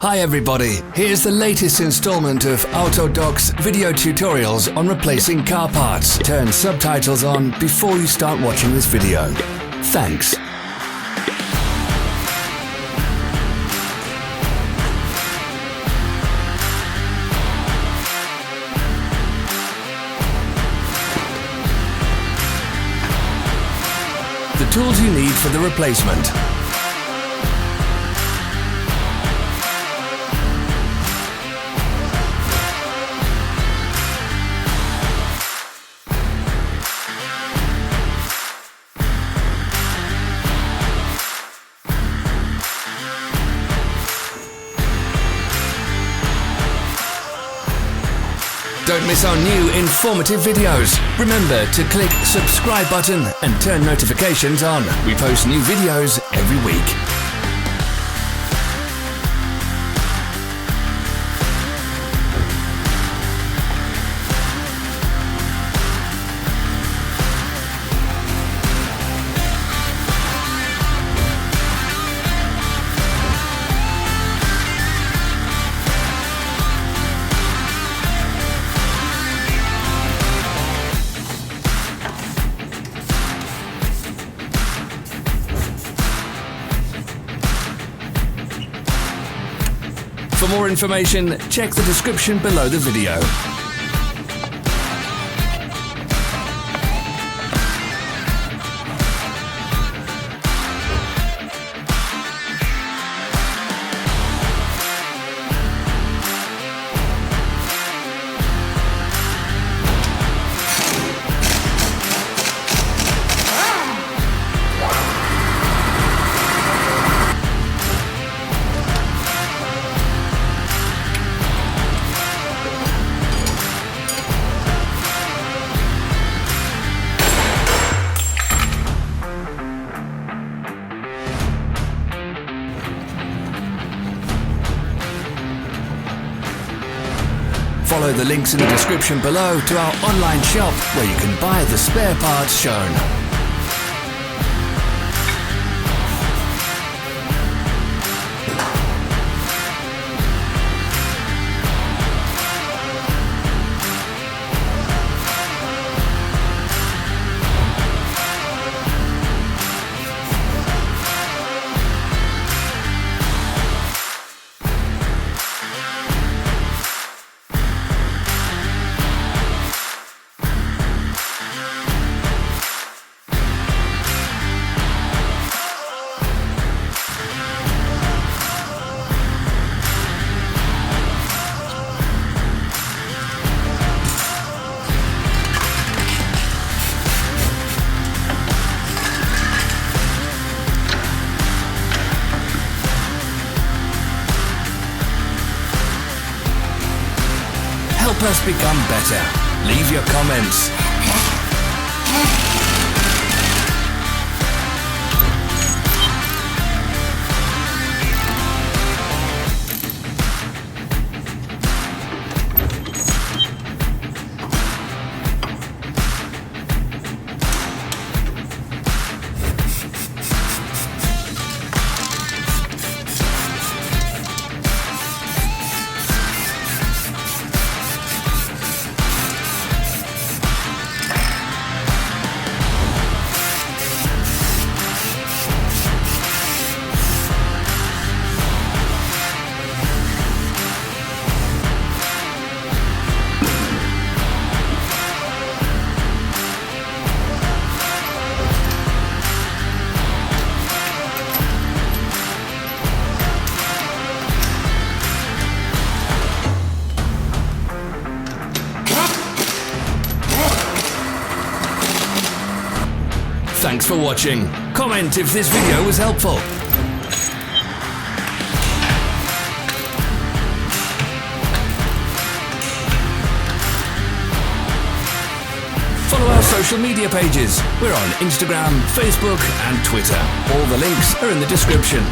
Hi everybody, here's the latest installment of Autodoc's video tutorials on replacing car parts. Turn subtitles on before you start watching this video. Thanks. The tools you need for the replacement. Don't miss our new informative videos. Remember to click subscribe button and turn notifications on. We post new videos every week. For more information, check the description below the video. Follow the links in the description below to our online shop where you can buy the spare parts shown. Help us become better. Leave your comments. Thanks for watching. Comment if this video was helpful. Follow our social media pages. We're on Instagram, Facebook and Twitter. All the links are in the description.